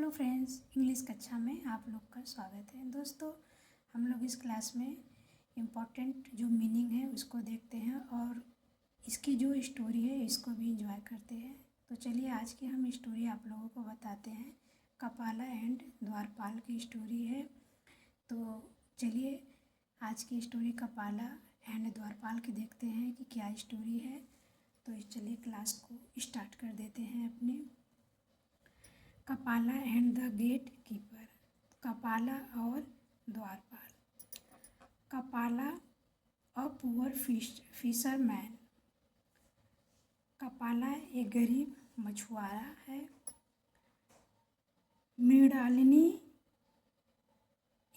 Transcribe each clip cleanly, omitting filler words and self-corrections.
Hello friends, English कक्षा में आप लोग का स्वागत है। दोस्तों, हम लोग इस क्लास में इम्पॉर्टेंट जो मीनिंग है उसको देखते हैं और इसकी जो स्टोरी है इसको भी इंजॉय करते हैं। तो चलिए आज की हम स्टोरी आप लोगों को बताते हैं। कपाला एंड द्वारपाल की स्टोरी है। तो चलिए आज की स्टोरी कपाला एंड द्वारपाल की देखते हैं कि क्या स्टोरी है। तो चलिए क्लास को स्टार्ट कर देते हैं अपनी। कपाला एंड द गेट कीपर। कपाला और द्वारपाल। कपाला अ पुअर फिशरमैन। कपाला एक गरीब मछुआरा है। Mrinalini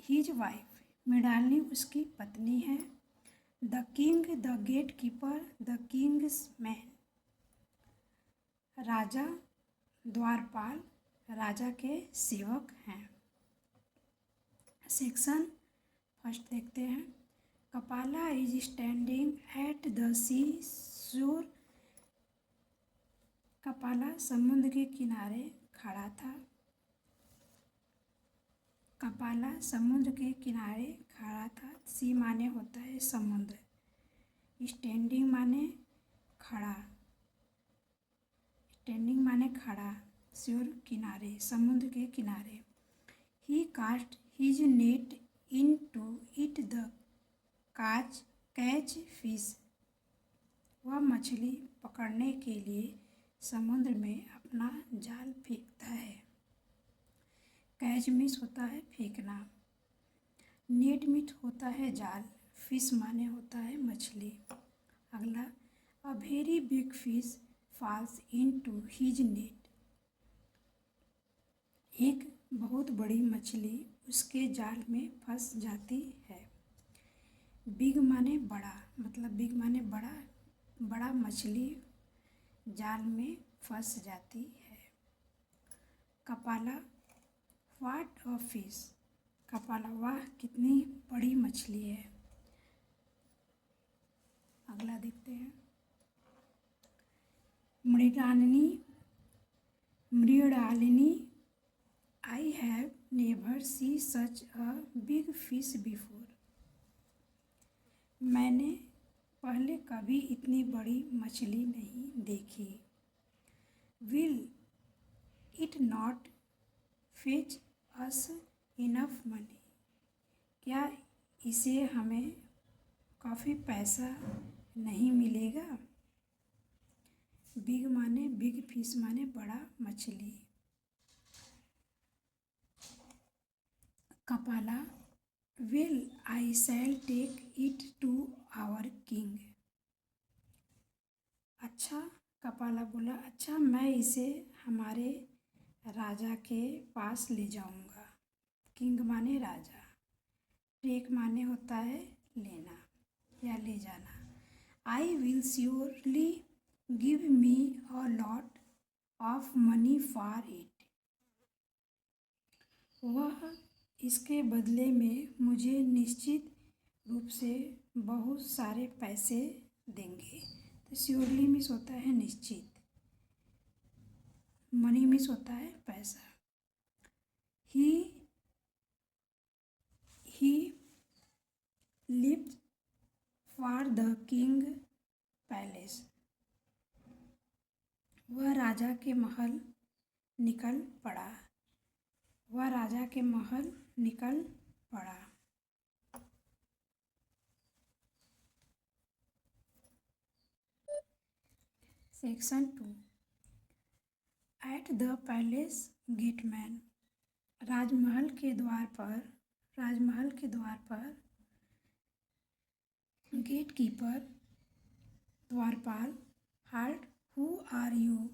his wife. मृणालिनी उसकी पत्नी है। The king the gate keeper the king's man. राजा द्वारपाल राजा के सेवक हैं। सेक्शन फर्स्ट देखते हैं। Kapala is standing at the sea shore. Kapala समुद्र के किनारे खड़ा था। कपाला समुद्र के किनारे खड़ा था। सी माने होता है समुद्र। स्टैंडिंग माने खड़ा। स्टैंडिंग माने खड़ा। शोर किनारे, समुद्र के किनारे। He cast his net into it the catch fish. वह मछली पकड़ने के लिए समुद्र में अपना जाल फेंकता है। कैच मीन्स होता है फेंकना। नेट मीन्स होता है जाल। फिश माने होता है मछली। अगला, a very big fish falls into his net. एक बहुत बड़ी मछली उसके जाल में फंस जाती है। बिग माने बड़ा, मतलब बिग माने बड़ा। बड़ा मछली जाल में फंस जाती है। कपाला व्हाट अ फिश। कपाला वाह कितनी बड़ी मछली है। अगला देखते हैं। Mrinalini I have never see such a big fish before. मैंने पहले कभी इतनी बड़ी मछली नहीं देखी। Will it not fetch us enough money. क्या इसे हमें काफ़ी पैसा नहीं मिलेगा। बिग माने बिग फिश माने बड़ा मछली। Kapala well I shall take it to our king. अच्छा, कपाला बोला अच्छा मैं इसे हमारे राजा के पास ले जाऊंगा। किंग माने राजा। टेक माने होता है लेना या ले जाना। I will surely give me a lot of money for it. वह इसके बदले में मुझे निश्चित रूप से बहुत सारे पैसे देंगे। तो श्योरली मीन्स होता है निश्चित। मनी मीन्स होता है पैसा। ही lived for the king palace. वह राजा के महल निकल पड़ा। वह राजा के महल निकल पड़ा। Section 2। At the palace gateman. राजमहल के द्वार पर गेट कीपर द्वारपाल halt who are you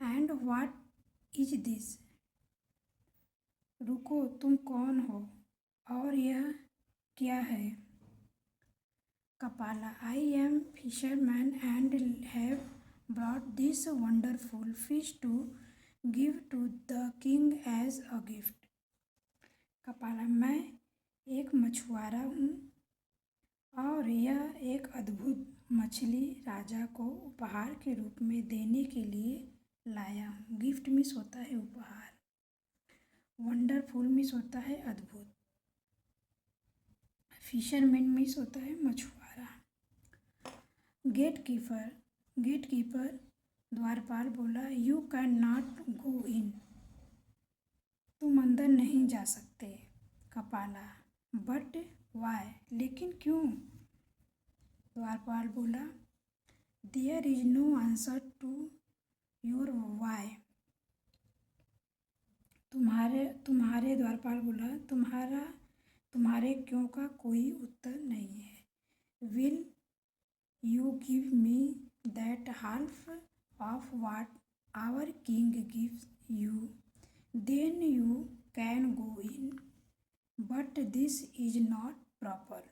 and what is this. रुको, तुम कौन हो और यह क्या है। Kapala I am fisherman and have brought this wonderful fish to give to the king as a gift. Kapala मैं एक मछुआरा हूँ और यह एक अद्भुत मछली राजा को उपहार के रूप में देने के लिए लाया हूँ। गिफ्ट मीन्स होता है उपहार। वंडरफुल मीन्स होता है अद्भुत। फिशरमैन मीन्स होता है मछुआरा। गेटकीपर द्वारपाल बोला, यू कैन नॉट गो इन, तुम अंदर नहीं जा सकते। कपाला, बट वाई, लेकिन क्यों? द्वारपाल बोला, there is no answer to your why, तुम्हारे द्वारपाल बोला, तुम्हारे क्यों का कोई उत्तर नहीं है। Will you give me that half of what our king gives you, then you can go in, but this is not proper.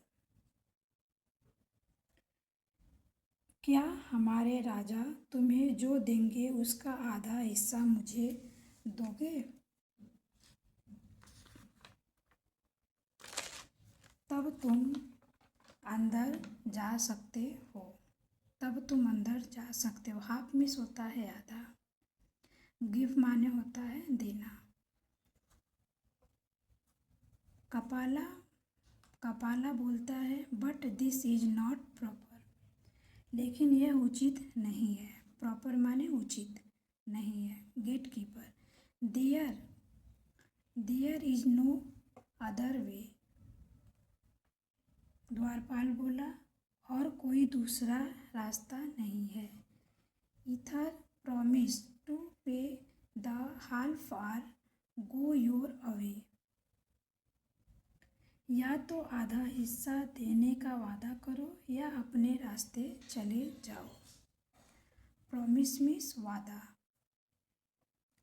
क्या हमारे राजा तुम्हें जो देंगे उसका आधा हिस्सा मुझे दोगे? तब तुम अंदर जा सकते हो। हाफ मिस होता है आधा। गिव माने होता है देना। कपाला बोलता है, but this is not proper, लेकिन यह उचित नहीं है। प्रॉपर माने उचित नहीं है। Gatekeeper, there is no other way, द्वारपाल बोला, और कोई दूसरा रास्ता नहीं है। Either promise to pay the half or go your away, या तो आधा हिस्सा देने का वादा करो या अपने रास्ते चले जाओ। प्रॉमिस मीन्स वादा।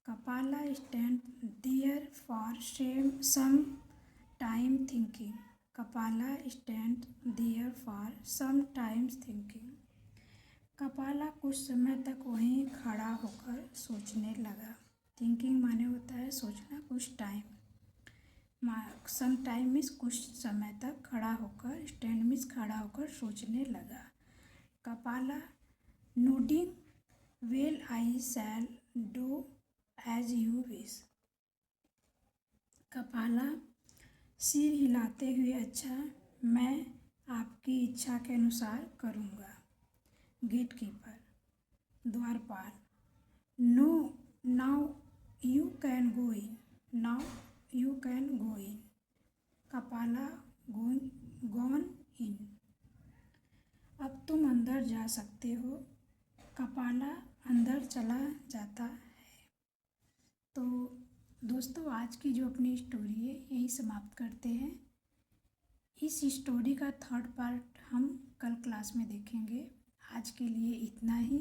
Kapala stand there for some time thinking, Kapala stand there for some times thinking, Kapala कुछ समय तक वहीं खड़ा होकर सोचने लगा। थिंकिंग माने होता है सोचना, कुछ टाइम। सम टाइम मीन्स कुछ समय तक खड़ा होकर, स्टैंड मीन्स खड़ा होकर सोचने लगा। Kapala nodding, well I shall do as you wish, Kapala सिर हिलाते हुए, अच्छा, मैं आपकी इच्छा के अनुसार करूँगा। गेटकीपर द्वारपाल, no, now you can go in, Kapala gone in, अब तुम अंदर जा सकते हो। कपाला अंदर चला जाता है। तो दोस्तों, आज की जो अपनी स्टोरी है यही समाप्त करते हैं। इस स्टोरी का थर्ड पार्ट हम कल क्लास में देखेंगे। आज के लिए इतना ही।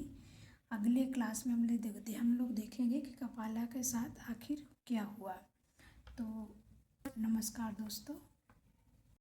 अगले क्लास में हम लोग देखेंगे कि कपाला के साथ आखिर क्या हुआ। तो नमस्कार दोस्तों।